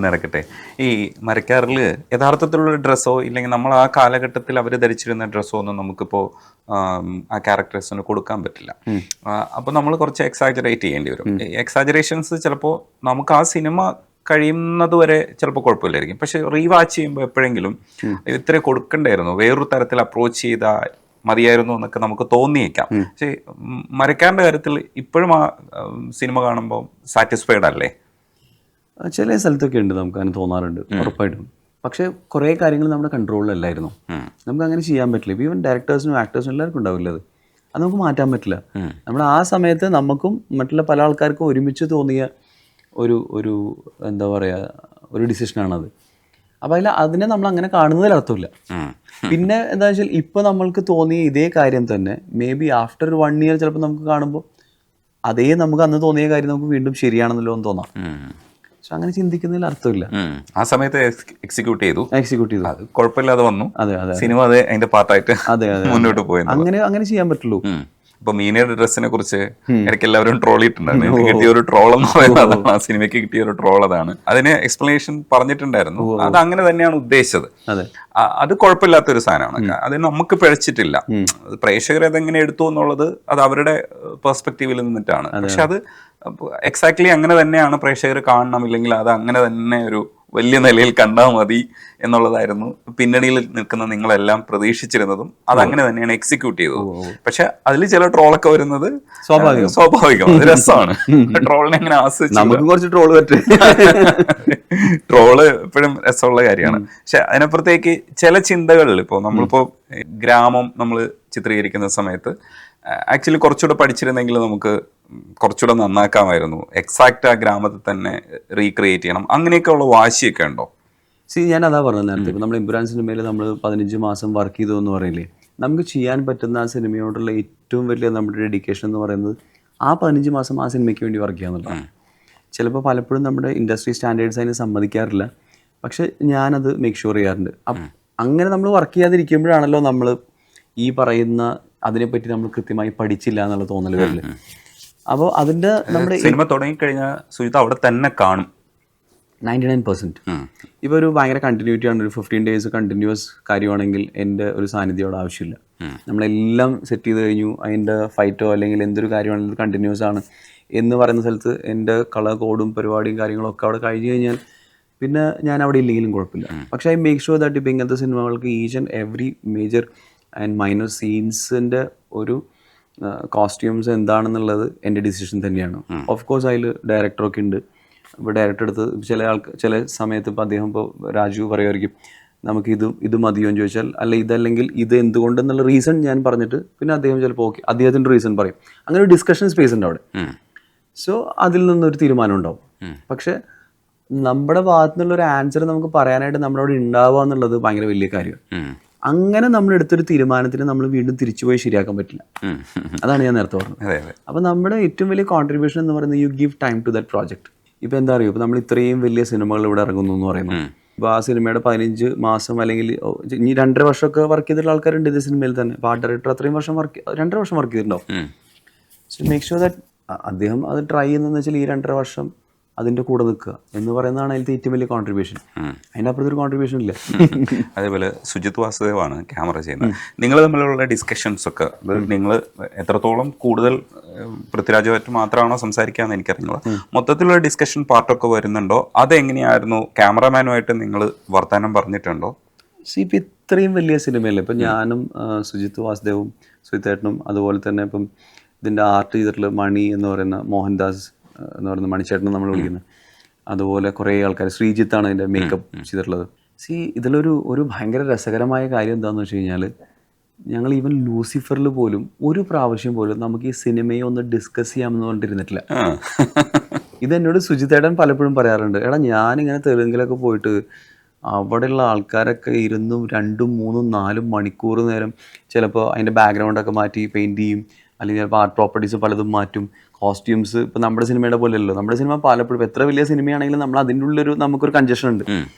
നടക്കട്ടെ. ഈ മരക്കാറിൽ യഥാർത്ഥത്തിലുള്ള ഡ്രസ്സോ ഇല്ലെങ്കിൽ നമ്മൾ ആ കാലഘട്ടത്തിൽ അവർ ധരിച്ചിരുന്ന ഡ്രസ്സോ ഒന്നും നമുക്കിപ്പോൾ ആ ക്യാരക്ടേഴ്സിന് കൊടുക്കാൻ പറ്റില്ല. അപ്പോൾ നമ്മൾ കുറച്ച് എക്സാജറേറ്റ് ചെയ്യേണ്ടി വരും. എക്സാജറേഷൻസ് ചിലപ്പോൾ നമുക്ക് ആ സിനിമ കഴിയുന്നത് വരെ ചിലപ്പോൾ കുഴപ്പമില്ലായിരിക്കും, പക്ഷെ റീവാച്ച് ചെയ്യുമ്പോൾ എപ്പോഴെങ്കിലും ഇത്ര കൊടുക്കണ്ടായിരുന്നു, വേറൊരു തരത്തിൽ അപ്രോച്ച് ചെയ്താൽ മതിയായിരുന്നു എന്നൊക്കെ നമുക്ക് തോന്നിയേക്കാം. പക്ഷേ മരക്കാറിൻ്റെ കാര്യത്തിൽ ഇപ്പോഴും ആ സിനിമ കാണുമ്പോൾ സാറ്റിസ്ഫൈഡ് അല്ലേ? ചില സ്ഥലത്തൊക്കെ ഉണ്ട്, നമുക്ക് അങ്ങനെ തോന്നാറുണ്ട് ഉറപ്പായിട്ടും. പക്ഷേ കുറേ കാര്യങ്ങൾ നമ്മുടെ കൺട്രോളിലല്ലായിരുന്നു. നമുക്ക് അങ്ങനെ ചെയ്യാൻ പറ്റില്ല. ഈവൻ ഡയറക്ടേഴ്സിനും ആക്ടേഴ്സിനും എല്ലാവർക്കും ഉണ്ടാവില്ല അത് നമുക്ക് മാറ്റാൻ പറ്റില്ല. നമ്മൾ ആ സമയത്ത് നമുക്കും മറ്റുള്ള പല ആൾക്കാർക്കും ഒരുമിച്ച് തോന്നിയ ഒരു എന്താ പറയുക, ഒരു ഡിസിഷനാണത്. അപ്പോൾ അതിനെ നമ്മൾ അങ്ങനെ കാണുന്നതിൽ അർത്ഥമില്ല. പിന്നെ എന്താ വെച്ചാൽ ഇപ്പോൾ നമ്മൾക്ക് തോന്നിയ ഇതേ കാര്യം തന്നെ മേ ബി ആഫ്റ്റർ 1 year ചിലപ്പോൾ നമുക്ക് കാണുമ്പോൾ അതേ നമുക്ക് അന്ന് തോന്നിയ കാര്യം നമുക്ക് വീണ്ടും ശരിയാണെന്നല്ലോ എന്ന് തോന്നാം. പക്ഷെ അങ്ങനെ ചിന്തിക്കുന്നതിൽ അർത്ഥമില്ല. ആ സമയത്ത് എക്സിക്യൂട്ട് ചെയ്തു, അത് കുഴപ്പമില്ലാതെ വന്നു. അതെ സിനിമ അത് അതിന്റെ പാർട്ടായിട്ട് മുന്നോട്ട് പോയി. അങ്ങനെ ചെയ്യാൻ പറ്റുള്ളൂ. ഇപ്പൊ മീനയുടെ ഡ്രസ്സിനെ കുറിച്ച് ഇടയ്ക്ക് എല്ലാവരും ട്രോൾ ചെയ്തിട്ടുണ്ടായിരുന്നു. കിട്ടിയ ഒരു ട്രോൾ എന്ന് പറയുന്നത് അതാണ്, ആ സിനിമയ്ക്ക് കിട്ടിയ ഒരു ട്രോൾ അതാണ്. അതിന് എക്സ്പ്ലനേഷൻ പറഞ്ഞിട്ടുണ്ടായിരുന്നു. അത് അങ്ങനെ തന്നെയാണ് ഉദ്ദേശിച്ചത്. അത് കുഴപ്പമില്ലാത്തൊരു സാധനമാണ്. അത് നമുക്ക് പിഴച്ചിട്ടില്ല. പ്രേക്ഷകർ അതെങ്ങനെ എടുത്തു എന്നുള്ളത് അത് അവരുടെ പെർസ്പെക്റ്റീവിൽ നിന്നിട്ടാണ്. പക്ഷെ അത് എക്സാക്ട്ലി അങ്ങനെ തന്നെയാണ് പ്രേക്ഷകർ കാണണം, ഇല്ലെങ്കിൽ അത് അങ്ങനെ തന്നെ ഒരു വലിയ നിലയിൽ കണ്ടാൽ മതി എന്നുള്ളതായിരുന്നു പിന്നണിയിൽ നിൽക്കുന്ന നിങ്ങളെല്ലാം പ്രതീക്ഷിച്ചിരുന്നതും. അതങ്ങനെ തന്നെയാണ് എക്സിക്യൂട്ട് ചെയ്തത്. പക്ഷെ അതിൽ ചില ട്രോളൊക്കെ വരുന്നത് സ്വാഭാവികം, അത് രസമാണ്. ട്രോളിനെ എങ്ങനെ ആസ്വദിച്ചു, ട്രോള് എപ്പോഴും രസമുള്ള കാര്യമാണ്. പക്ഷെ അതിനപ്പുറത്തേക്ക് ചില ചിന്തകളിൽ ഇപ്പോൾ നമ്മളിപ്പോൾ ഗ്രാമം നമ്മൾ ചിത്രീകരിക്കുന്ന സമയത്ത് ആക്ച്വലി കുറച്ചുകൂടെ പഠിച്ചിരുന്നെങ്കിൽ നമുക്ക് കുറച്ചുകൂടെ നന്നാക്കാമായിരുന്നു. എക്സാക്റ്റ് ആ ഗ്രാമത്തിൽ തന്നെ റീക്രിയേറ്റ് ചെയ്യണം, അങ്ങനെയൊക്കെ ഉള്ള വാശിയൊക്കെ ഉണ്ടോ? ഞാൻ അതാ പറഞ്ഞത് നേരത്തെ. ഇപ്പോൾ നമ്മൾ ഇബ്രാൻ സിനിമയിൽ നമ്മൾ 15 മാസം വർക്ക് ചെയ്തു എന്ന് പറയില്ലേ, നമുക്ക് ചെയ്യാൻ പറ്റുന്ന ആ സിനിമയോടുള്ള ഏറ്റവും വലിയ നമ്മുടെ ഡെഡിക്കേഷൻ എന്ന് പറയുന്നത് ആ 15 മാസം ആ സിനിമയ്ക്ക് വേണ്ടി വർക്ക് ചെയ്യുക എന്നുള്ളതാണ്. ചിലപ്പോൾ പലപ്പോഴും നമ്മുടെ ഇൻഡസ്ട്രി സ്റ്റാൻഡേർഡ്സ് അതിന് സമ്മതിക്കാറില്ല, പക്ഷെ ഞാനത് മേക്ക് ഷുവർ ചെയ്യാറുണ്ട്. അങ്ങനെ നമ്മൾ വർക്ക് ചെയ്യാതിരിക്കുമ്പോഴാണല്ലോ നമ്മൾ ഈ പറയുന്ന അതിനെപ്പറ്റി നമ്മൾ കൃത്യമായി പഠിച്ചില്ല എന്നുള്ള തോന്നൽ വരില്ല. അപ്പോൾ അതിൻ്റെ നമ്മുടെ സിനിമ തുടങ്ങിക്കഴിഞ്ഞാൽ സുജിത അവിടെ തന്നെ കാണും 99%. ഇപ്പോൾ ഒരു ഭയങ്കര കണ്ടിന്യൂറ്റി ആണ്, ഒരു 15 days കണ്ടിന്യൂസ് കാര്യമാണെങ്കിൽ എൻ്റെ ഒരു സാന്നിധ്യം അവിടെ ആവശ്യമില്ല. നമ്മളെല്ലാം സെറ്റ് ചെയ്ത് കഴിഞ്ഞു, അതിൻ്റെ ഫൈറ്റോ അല്ലെങ്കിൽ എന്തൊരു കാര്യമാണെങ്കിലും കണ്ടിന്യൂസ് ആണ് എന്ന് പറയുന്ന സ്ഥലത്ത് എൻ്റെ കളർ കോഡും പരിപാടിയും കാര്യങ്ങളൊക്കെ അവിടെ കഴിഞ്ഞ് കഴിഞ്ഞാൽ പിന്നെ ഞാൻ അവിടെ ഇല്ലെങ്കിലും കുഴപ്പമില്ല. പക്ഷേ ഐ മേക്ക് ഷുവർ ദാറ്റ് ഇപ്പോൾ ഇങ്ങനത്തെ സിനിമകൾക്ക് each and every major and minor സീൻസിൻ്റെ ഒരു കോസ്റ്റ്യൂംസ് എന്താണെന്നുള്ളത് എൻ്റെ ഡിസിഷൻ തന്നെയാണ്. ഓഫ് കോഴ്സ് അതിൽ ഡയറക്ടറൊക്കെ ഉണ്ട്. ഇപ്പോൾ ഡയറക്ടർ എടുത്ത് ചില സമയത്ത് ഇപ്പോൾ അദ്ദേഹം ഇപ്പോൾ രാജു പറയുമായിരിക്കും നമുക്ക് ഇത് മതിയോ എന്ന് ചോദിച്ചാൽ, അല്ല ഇതല്ലെങ്കിൽ ഇത് എന്തുകൊണ്ടെന്നുള്ള റീസൺ ഞാൻ പറഞ്ഞിട്ട് പിന്നെ അദ്ദേഹം ചിലപ്പോൾ ഓക്കെ അദ്ദേഹത്തിൻ്റെ റീസൺ പറയും. അങ്ങനെ ഒരു ഡിസ്കഷൻ സ്പേസ് ഉണ്ട് അവിടെ. സോ അതിൽ നിന്നൊരു തീരുമാനം ഉണ്ടാവും. പക്ഷെ നമ്മുടെ ഭാഗത്തു നിന്നുള്ളൊരു ആൻസർ നമുക്ക് പറയാനായിട്ട് നമ്മളവിടെ ഉണ്ടാവുക എന്നുള്ളത് ഭയങ്കര വലിയ കാര്യമാണ്. അങ്ങനെ നമ്മൾ എടുത്തൊരു തീരുമാനത്തിന് നമ്മൾ വീണ്ടും തിരിച്ചുപോയി ശരിയാക്കാൻ പറ്റില്ല. അതാണ് ഞാൻ നേരത്തെ പറഞ്ഞത്. അപ്പോൾ നമ്മുടെ ഏറ്റവും വലിയ കോൺട്രിബ്യൂഷൻ എന്ന് പറയുന്നത് you give time to that project. ഇപ്പോൾ എന്താ അറിയുമോ, ഇപ്പോൾ നമ്മൾ ഇത്രയും വലിയ സിനിമകൾ ഇവിടെ ഇറങ്ങുന്നു എന്ന് പറയുന്നത്, ഇപ്പോൾ ആ സിനിമയുടെ 15 മാസം അല്ലെങ്കിൽ ഇനി 2.5 വർഷമൊക്കെ വർക്ക് ചെയ്തിട്ടുള്ള ആൾക്കാരുണ്ട് ഇതേ സിനിമയിൽ തന്നെ. അപ്പോൾ ആ ഡയറക്ടർ അത്രയും വർഷം 2.5 വർഷം വർക്ക് ചെയ്തിട്ടുണ്ടാവും. സോ മേക്ക് ഷുവർ ദാറ്റ് അദ്ദേഹം അത് ട്രൈ ചെയ്യുന്നതെന്ന് വെച്ചാൽ ഈ 2.5 വർഷം അതിൻ്റെ കൂടെ നിൽക്കുക എന്ന് പറയുന്നതാണ് അതിലത്തെ ഏറ്റവും വലിയ കോൺട്രിബ്യൂഷൻ. അതിൻ്റെ അപ്പുറത്തൊരു കോൺട്രിബ്യൂഷൻ ഇല്ല. അതേപോലെ സുജിത് വാസുദേവാണ് ക്യാമറ ചെയ്യുന്നത്. നിങ്ങൾ തമ്മിലുള്ള ഡിസ്കഷൻസ് ഒക്കെ നിങ്ങൾ എത്രത്തോളം കൂടുതൽ പൃഥ്വിരാജുമായിട്ട് മാത്രമാണോ സംസാരിക്കാമെന്ന് എനിക്കറിയില്ല, മൊത്തത്തിലുള്ള ഡിസ്കഷൻ പാർട്ടൊക്കെ വരുന്നുണ്ടോ? അതെങ്ങനെയായിരുന്നു? ക്യാമറമാനുമായിട്ട് നിങ്ങൾ വർത്തമാനം പറഞ്ഞിട്ടുണ്ടോ? ഇപ്പം ഇത്രയും വലിയ സിനിമയല്ലേ, ഇപ്പം ഞാനും സുജിത് വാസുദേവും സുജിത്തേട്ടനും അതുപോലെ തന്നെ ഇപ്പം ഇതിൻ്റെ ആർട്ട് ചെയ്തിട്ടുള്ള മണി എന്ന് പറയുന്ന മോഹൻദാസ് എന്ന് പറയുന്ന മണിച്ചേട്ടനും നമ്മൾ വിളിക്കുന്നത്, അതുപോലെ കുറേ ആൾക്കാർ, ശ്രീജിത്താണ് അതിൻ്റെ മേക്കപ്പ് ചെയ്തിട്ടുള്ളത്. ഇതിലൊരു ഭയങ്കര രസകരമായ കാര്യം എന്താണെന്ന് വെച്ച് കഴിഞ്ഞാൽ, ഞങ്ങൾ ഈവൻ ലൂസിഫറിൽ പോലും ഒരു പ്രാവശ്യം പോലും നമുക്ക് ഈ സിനിമയെ ഒന്ന് ഡിസ്കസ് ചെയ്യാമെന്ന് പറഞ്ഞിരുന്നിട്ടില്ല. ഇതെന്നോട് സുജിത്തേട്ടൻ പലപ്പോഴും പറയാറുണ്ട്, എടാ ഞാനിങ്ങനെ തെലുങ്കിലൊക്കെ പോയിട്ട് അവിടെയുള്ള ആൾക്കാരൊക്കെ ഇരുന്നും 2, 3, 4 മണിക്കൂർ നേരം ചിലപ്പോൾ അതിൻ്റെ ബാക്ക്ഗ്രൗണ്ടൊക്കെ മാറ്റി പെയിൻറ്റ് ചെയ്യും, അല്ലെങ്കിൽ ചിലപ്പോൾ ആർട്ട് പ്രോപ്പർട്ടീസ് പലതും മാറ്റും, കോസ്റ്റ്യൂംസ്. ഇപ്പം നമ്മുടെ സിനിമയുടെ പോലെയല്ലോ, നമ്മുടെ സിനിമ പലപ്പോഴും എത്ര വലിയ സിനിമയാണെങ്കിലും നമ്മൾ അതിൻ്റെ ഉള്ളൊരു നമുക്കൊരു കൺജഷൻ ഉണ്ട്.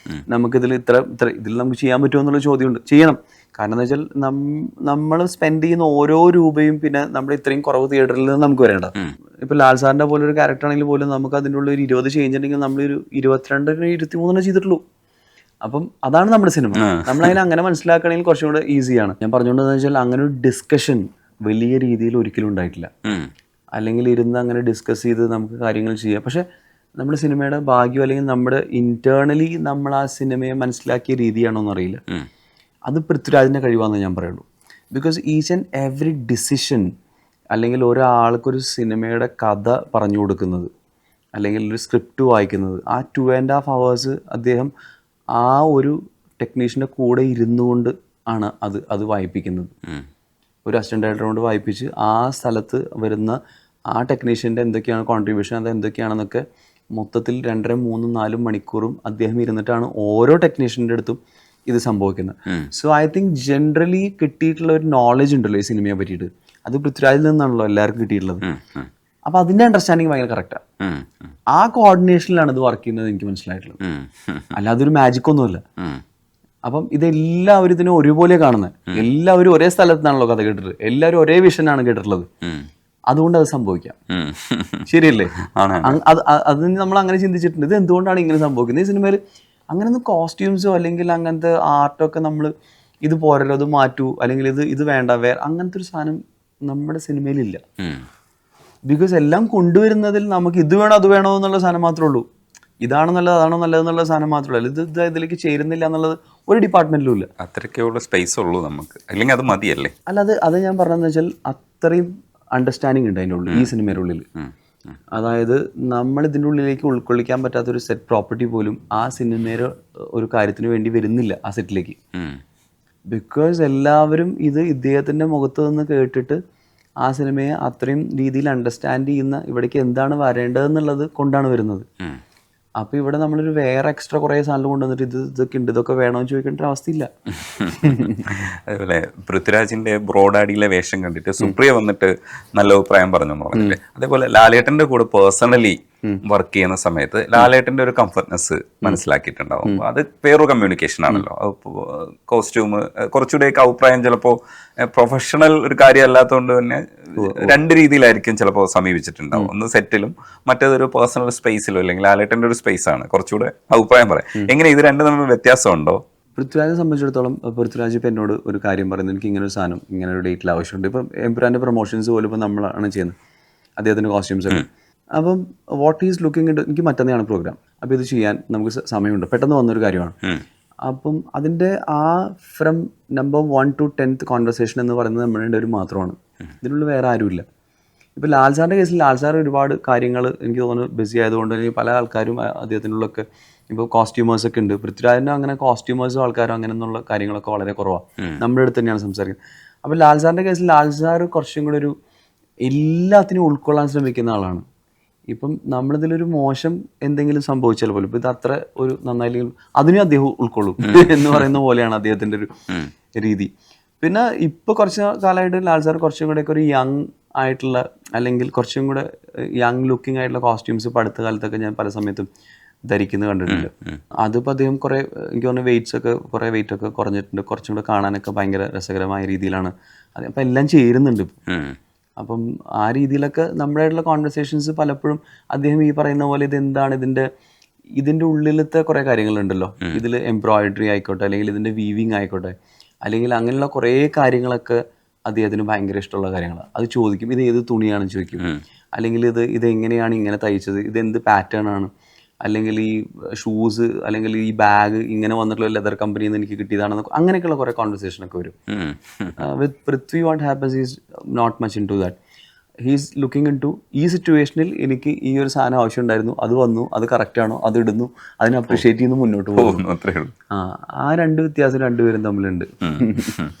നമുക്കിതിൽ ഇതിൽ നമുക്ക് ചെയ്യാൻ പറ്റുമോ എന്നുള്ള ചോദ്യമുണ്ട്. ചെയ്യണം, കാരണം എന്ന് വെച്ചാൽ നമ്മൾ സ്പെൻഡ് ചെയ്യുന്ന ഓരോ രൂപയും പിന്നെ നമ്മൾ ഇത്രയും കുറവ് തിയേറ്ററിൽ നിന്ന് നമുക്ക് വരേണ്ട. ഇപ്പൊ ലാൽ സാറിന്റെ പോലെ ഒരു ക്യാരക്ടർ ആണെങ്കിൽ പോലും നമുക്ക് അതിൻ്റെ ഉള്ളിൽ ഒരു 20 ചേഞ്ച് ഉണ്ടെങ്കിൽ നമ്മളൊരു 22-23 ചെയ്തിട്ടുള്ളൂ. അപ്പം അതാണ് നമ്മുടെ സിനിമ. നമ്മളതിനെ അങ്ങനെ മനസ്സിലാക്കണമെങ്കിൽ കുറച്ചും കൂടെ ഈസിയാണ്. ഞാൻ പറഞ്ഞുകൊണ്ടെന്ന് വെച്ചാൽ അങ്ങനെ ഒരു ഡിസ്കഷൻ വലിയ രീതിയിൽ ഒരിക്കലും ഉണ്ടായിട്ടില്ല. അല്ലെങ്കിൽ ഇരുന്ന് അങ്ങനെ ഡിസ്കസ് ചെയ്ത് നമുക്ക് കാര്യങ്ങൾ ചെയ്യാം. പക്ഷെ നമ്മുടെ സിനിമയുടെ ഭാഗ്യം അല്ലെങ്കിൽ നമ്മുടെ ഇന്റേണലി നമ്മൾ ആ സിനിമയെ മനസ്സിലാക്കിയ രീതിയാണോ എന്നറിയില്ല. അത് പൃഥ്വിരാജിൻ്റെ കഴിവാണെന്ന് ഞാൻ പറയുള്ളൂ. Because each and every decision അല്ലെങ്കിൽ ഒരാൾക്കൊരു സിനിമയുടെ കഥ പറഞ്ഞു കൊടുക്കുന്നത് അല്ലെങ്കിൽ ഒരു സ്ക്രിപ്റ്റ് വായിക്കുന്നത് ആ 2.5 hours അദ്ദേഹം ആ ഒരു ടെക്നീഷ്യൻ്റെ കൂടെ ഇരുന്നു കൊണ്ട് ആണ് അത് വായിപ്പിക്കുന്നത്. ഒരു അസിസ്റ്റന്റ് ഡയറക്ടർ കൊണ്ട് വായിപ്പിച്ച് ആ സ്ഥലത്ത് വരുന്ന ആ ടെക്നീഷ്യൻ്റെ എന്തൊക്കെയാണ് കോൺട്രിബ്യൂഷൻ, അത് എന്തൊക്കെയാണെന്നൊക്കെ മൊത്തത്തിൽ 2.5, 3, 4 മണിക്കൂറും അദ്ദേഹം ഇരുന്നിട്ടാണ് ഓരോ ടെക്നീഷ്യൻ്റെ അടുത്തും ഇത് സംഭവിക്കുന്നത്. സോ ഐ തിങ്ക് ജനറലി കിട്ടിയിട്ടുള്ള ഒരു നോളജ് ഉണ്ടല്ലോ ഈ സിനിമയെ പറ്റിയിട്ട്, അത് പൃഥ്വിരാജിൽ നിന്നാണല്ലോ എല്ലാവർക്കും കിട്ടിയിട്ടുള്ളത്. അപ്പോൾ അതിൻ്റെ അണ്ടർസ്റ്റാൻഡിങ് ഭയങ്കര കറക്റ്റാണ്. ആ കോർഡിനേഷനിലാണ് ഇത് വർക്ക് ചെയ്യുന്നത് എനിക്ക് മനസ്സിലായിട്ടുള്ളത്. അല്ലാതെ ഒരു മാജിക് ഒന്നുമല്ല. അപ്പം ഇതെല്ലാവരും ഇതിനെ ഒരുപോലെ കാണുന്നത്. എല്ലാവരും ഒരേ സ്ഥലത്ത് നിന്നാണല്ലോ കഥ കേട്ടിട്ട്, എല്ലാവരും ഒരേ വിഷനാണ് കേട്ടിട്ടുള്ളത്. അതുകൊണ്ട് അത് സംഭവിക്കാം. ശരിയല്ലേ? അത് നമ്മൾ അങ്ങനെ ചിന്തിച്ചിട്ടുണ്ട്. ഇത് എന്തുകൊണ്ടാണ് ഇങ്ങനെ സംഭവിക്കുന്നത്? ഈ സിനിമയിൽ അങ്ങനെയൊന്നും കോസ്റ്റ്യൂംസോ അല്ലെങ്കിൽ അങ്ങനത്തെ ആർട്ടൊക്കെ നമ്മൾ ഇത് പോരല്ലോ, അത് മാറ്റൂ, അല്ലെങ്കിൽ ഇത് വേണ്ട, അങ്ങനത്തെ ഒരു സാധനം നമ്മുടെ സിനിമയിലില്ല. ബിക്കോസ് എല്ലാം കൊണ്ടുവരുന്നതിൽ നമുക്ക് ഇത് വേണോ അത് വേണോ എന്നുള്ള സാധനം മാത്രമേ ഉള്ളൂ. ഇതാണോ നല്ലത് അതാണോ നല്ലത് എന്നുള്ള സാധനം മാത്രമേ ഉള്ളൂ. ഇത് ഇതിലേക്ക് ചേരുന്നില്ല എന്നുള്ളത് ഒരു ഡിപ്പാർട്ട്മെന്റിലും ഇല്ല. അത്രയ്ക്കുള്ള സ്പേസ് ഉള്ളൂ നമുക്ക്, അല്ലെങ്കിൽ അത് മതിയല്ലേ? അല്ല, അത് ഞാൻ പറഞ്ഞതെന്ന് വെച്ചാൽ അത്രയും അണ്ടർസ്റ്റാൻഡിങ് ഉണ്ട് അതിൻ്റെ ഉള്ളിൽ, ഈ സിനിമയുടെ ഉള്ളിൽ. അതായത് നമ്മൾ ഇതിൻ്റെ ഉള്ളിലേക്ക് ഉൾക്കൊള്ളിക്കാൻ പറ്റാത്തൊരു സെറ്റ് പ്രോപ്പർട്ടി പോലും ആ സിനിമയുടെ ഒരു കാര്യത്തിന് വേണ്ടി വരുന്നില്ല ആ സെറ്റിലേക്ക്. ബിക്കോസ് എല്ലാവരും ഇത് ഇദ്ദേഹത്തിൻ്റെ മുഖത്ത് നിന്ന് കേട്ടിട്ട് ആ സിനിമയെ അത്രയും രീതിയിൽ അണ്ടർസ്റ്റാൻഡ് ചെയ്യുന്ന ഇവിടേക്ക് എന്താണ് വരേണ്ടതെന്നുള്ളത് കൊണ്ടാണ് വരുന്നത്. അപ്പോൾ ഇവിടെ നമ്മളൊരു വേറെ എക്സ്ട്രാ കുറേ സാധനം കൊണ്ടുവന്നിട്ട് ഇതൊക്കെ ഉണ്ട്, ഇതൊക്കെ വേണമെന്ന് ചോദിക്കേണ്ട അവസ്ഥയില്ല. അതേപോലെ പൃഥ്വിരാജിന്റെ ബ്രോഡാഡിയിലെ വേഷം കണ്ടിട്ട് സുപ്രിയ വന്നിട്ട് നല്ല അഭിപ്രായം പറഞ്ഞു പറഞ്ഞില്ലേ? അതേപോലെ ലാലേട്ടന്റെ കൂടെ പേഴ്സണലി വർക്ക് ചെയ്യുന്ന സമയത്ത് ലാലേട്ടന്റെ ഒരു കംഫർട്ട്നെസ് മനസ്സിലാക്കിയിട്ടുണ്ടാവും. അത് വേറൊരു കമ്മ്യൂണിക്കേഷൻ ആണല്ലോ. കോസ്റ്റ്യൂം കുറച്ചുകൂടെയൊക്കെ അഭിപ്രായം ചിലപ്പോൾ പ്രൊഫഷണൽ ഒരു കാര്യം അല്ലാത്തതുകൊണ്ട് തന്നെ 2 രീതിയിലായിരിക്കും ചിലപ്പോൾ സമീപിച്ചിട്ടുണ്ടാവും. ഒന്ന് സെറ്റിലും മറ്റേതൊരു പേഴ്സണൽ സ്പേസിലും, അല്ലെങ്കിൽ ലാലേട്ടന്റെ ഒരു സ്പേസ് ആണ്. കുറച്ചുകൂടെ അഭിപ്രായം പറയാം. എങ്ങനെ ഇത് രണ്ടും തമ്മിൽ വ്യത്യാസമുണ്ടോ? പൃഥ്വിരാജിനെ സംബന്ധിച്ചിടത്തോളം പൃഥ്വിരാജ് ഇപ്പം എന്നോട് ഒരു കാര്യം പറയുന്നത്, എനിക്ക് ഇങ്ങനെ ഒരു സാധനം ഇങ്ങനെ ഒരു ഡേറ്റിൽ ആവശ്യമുണ്ട്. ഇപ്പം എംപുരാൻ്റെ പ്രൊമോഷൻസ് പോലും ഇപ്പം നമ്മളാണ് ചെയ്യുന്നത്, അദ്ദേഹത്തിൻ്റെ കോസ്റ്റ്യൂംസ് ഒക്കെ. അപ്പം വാട്ട് ഈസ് ലുക്കിംഗ് ഇൻ, എനിക്ക് മറ്റന്നാണ് പ്രോഗ്രാം, അപ്പോൾ ഇത് ചെയ്യാൻ നമുക്ക് സമയമുണ്ട്, പെട്ടെന്ന് വന്നൊരു കാര്യമാണ്. അപ്പം അതിൻ്റെ ആ from number 1 to 10th conversation എന്ന് പറയുന്നത് നമ്മളുടെ ഒരു മാത്രമാണ്. ഇതിനുള്ള വേറെ ആരുമില്ല. ഇപ്പോൾ ലാൽ സാറിൻ്റെ കേസിൽ ലാൽ സാർ ഒരുപാട് കാര്യങ്ങൾ എനിക്ക് തോന്നുന്നു ബിസി ആയതുകൊണ്ട്, അല്ലെങ്കിൽ പല ആൾക്കാരും അദ്ദേഹത്തിനുള്ളൊക്കെ ഇപ്പോൾ കോസ്റ്റ്യൂമേഴ്സൊക്കെ ഉണ്ട്. പൃഥ്വിരാജിനും അങ്ങനെ കോസ്റ്റ്യൂമേഴ്സും ആൾക്കാരും അങ്ങനെ എന്നുള്ള കാര്യങ്ങളൊക്കെ വളരെ കുറവാണ്. നമ്മുടെ അടുത്ത് തന്നെയാണ് സംസാരിക്കുന്നത്. അപ്പോൾ ലാൽ സാറിൻ്റെ കേസിൽ ലാൽ സാർ കുറച്ചും കൂടെ ഒരു എല്ലാത്തിനും ഉൾക്കൊള്ളാൻ ശ്രമിക്കുന്ന ആളാണ്. ഇപ്പം നമ്മളിതിലൊരു മോശം എന്തെങ്കിലും സംഭവിച്ചാൽ പോലും ഇപ്പം ഇത് അത്ര ഒരു നന്നായില്ലെങ്കിൽ അതിനും അദ്ദേഹം ഉൾക്കൊള്ളും എന്ന് പറയുന്ന പോലെയാണ് അദ്ദേഹത്തിൻ്റെ ഒരു രീതി. പിന്നെ ഇപ്പോൾ കുറച്ച് കാലമായിട്ട് ലാൽ സാർ കുറച്ചും കൂടെയൊക്കെ ഒരു യങ് ആയിട്ടുള്ള, അല്ലെങ്കിൽ കുറച്ചും കൂടെ യങ് ലുക്കിംഗ് ആയിട്ടുള്ള കോസ്റ്റ്യൂംസ് ഇപ്പോൾ അടുത്ത കാലത്തൊക്കെ ഞാൻ പല സമയത്തും ധരിക്കുന്നത് കണ്ടിട്ടുണ്ട്. അതിപ്പോൾ അദ്ദേഹം കുറേ, എനിക്ക് തോന്നുന്നു കുറേ വെയിറ്റ് ഒക്കെ കുറഞ്ഞിട്ടുണ്ട്. കുറച്ചും കൂടെ കാണാനൊക്കെ ഭയങ്കര രസകരമായ രീതിയിലാണ് അത്. അപ്പം എല്ലാം ചേരുന്നുണ്ട്. അപ്പം ആ രീതിയിലൊക്കെ നമ്മുടെ ആയിട്ടുള്ള കോൺവെർസേഷൻസ് പലപ്പോഴും അദ്ദേഹം ഈ പറയുന്ന പോലെ ഇതെന്താണ് ഇതിൻ്റെ ഉള്ളിലത്തെ കുറേ കാര്യങ്ങളുണ്ടല്ലോ. ഇതിൽ എംബ്രോയിഡറി ആയിക്കോട്ടെ, അല്ലെങ്കിൽ ഇതിൻ്റെ വീവിങ് ആയിക്കോട്ടെ, അല്ലെങ്കിൽ അങ്ങനെയുള്ള കുറേ കാര്യങ്ങളൊക്കെ അദ്ദേഹത്തിന് ഭയങ്കര ഇഷ്ടമുള്ള കാര്യങ്ങളാണ്. അത് ചോദിക്കും, ഇത് ഏത് തുണിയാണെന്ന് ചോദിക്കും, അല്ലെങ്കിൽ ഇതെങ്ങനെയാണ് ഇങ്ങനെ തയ്ച്ചത്, ഇതെന്ത് പാറ്റേൺ ആണ്, അല്ലെങ്കിൽ ഈ ഷൂസ് അല്ലെങ്കിൽ ഈ ബാഗ് ഇങ്ങനെ വന്നിട്ടുള്ള ലെതർ കമ്പനിയിൽ നിന്ന് എനിക്ക് കിട്ടിയതാണെന്ന്, അങ്ങനെയൊക്കെയുള്ള കുറേ കോൺവെർസേഷനൊക്കെ വരും. With Prithvi what happens is not much into that. He's looking into ഈ സിറ്റുവേഷനിൽ എനിക്ക് ഈ ഒരു സാധനം ആവശ്യമുണ്ടായിരുന്നു, അത് വന്നു, അത് കറക്റ്റാണോ, അത് ഇടുന്നു, അതിനെ അപ്രിഷിയേറ്റ് ചെയ്യുന്നു, മുന്നോട്ട് പോകുന്നു. ആ 2 വ്യത്യാസം രണ്ടുപേരും തമ്മിലുണ്ട്.